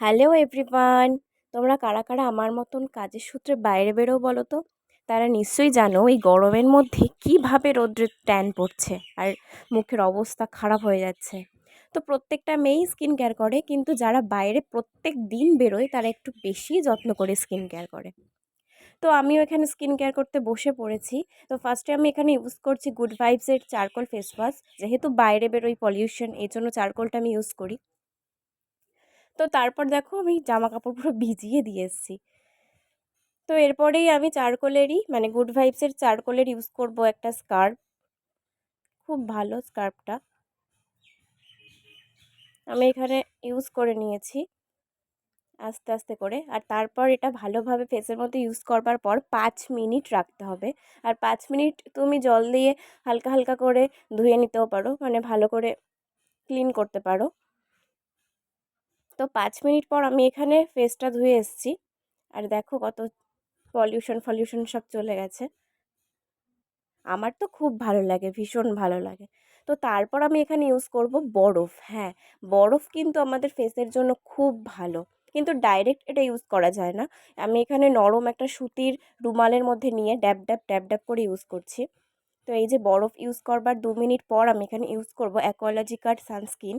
Hello everyone, তোমরা কারা কারা আমার মতন কাজের সূত্রে বাইরে বেরো বলো তো? তারা নিশ্চয়ই জানো এই গরমের মধ্যে কিভাবে রৌদ্রের ট্যান পড়ছে আর মুখের অবস্থা খারাপ হয়ে যাচ্ছে। তো প্রত্যেকটা মেয়েই স্কিন কেয়ার করে, কিন্তু যারা বাইরে প্রত্যেক দিন বেরোয় তারা একটু বেশি যত্ন করে স্কিন কেয়ার করে। তো আমিও এখানে স্কিন কেয়ার করতে বসে পড়েছি। তো ফার্স্টে আমি এখানে ইউজ করছি গুড ভাইবসের চারকোল ফেস ওয়াশ। যেহেতু বাইরে বেরোই, পলিউশন, এই জন্য চারকোলটা আমি ইউজ করি। তো তারপর দেখো আমি জামা কাপড় পুরো ভিজিয়ে দিয়ে এসেছি। তো এরপরেই আমি চারকোলেরই মানে গুড ভাইবসের চারকোলের ইউজ করব একটা স্কার্ফ। খুব ভালো স্কার্ফটা আমি এখানে ইউজ করে নিয়েছি আস্তে আস্তে করে। আর তারপর এটা ভালোভাবে ফেসের মধ্যে ইউজ করবার পর 5 মিনিট রাখতে হবে। আর 5 মিনিট তুমি জল দিয়ে হালকা হালকা করে ধুয়ে নিতেও পারো, মানে ভালো করে ক্লিন করতে পারো। তো 5 মিনিট পর আমি এখানে ফেসটা ধুয়ে এসেছি। আর দেখো কত পলিউশন সব চলে গেছে। আমার তো খুব ভালো লাগে, ভীষণ ভালো লাগে। তো তারপর আমি এখানে ইউজ করব বরফ। হ্যাঁ, বরফ কিন্তু আমাদের ফেসের জন্য খুব ভালো, কিন্তু ডাইরেক্ট এটা ইউজ করা যায় না। আমি এখানে নরম একটা সুতির রুমালের মধ্যে নিয়ে ড্যাব ড্যাব ড্যাব ড্যাব করে ইউজ করছি। তো এই যে বরফ ইউজ করবার 2 মিনিট পর আমি এখানে ইউজ করব অ্যাকোয়ালজিকার সানস্ক্রিন।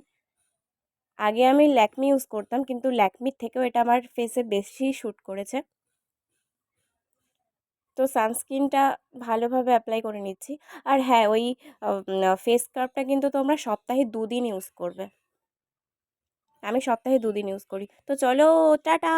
আগে আমি ল্যাকমি ইউজ করতাম, কিন্তু ল্যাকমির থেকেও এটা আমার ফেসে বেশি শ্যুট করেছে। তো সানস্ক্রিনটা ভালোভাবে অ্যাপ্লাই করে নিচ্ছি। আর হ্যাঁ, ওই ফেস স্ক্রাবটা কিন্তু তোমরা সপ্তাহে 2 দিন ইউজ করবে। আমি সপ্তাহে 2 দিন ইউজ করি। তো চলো, টাটা।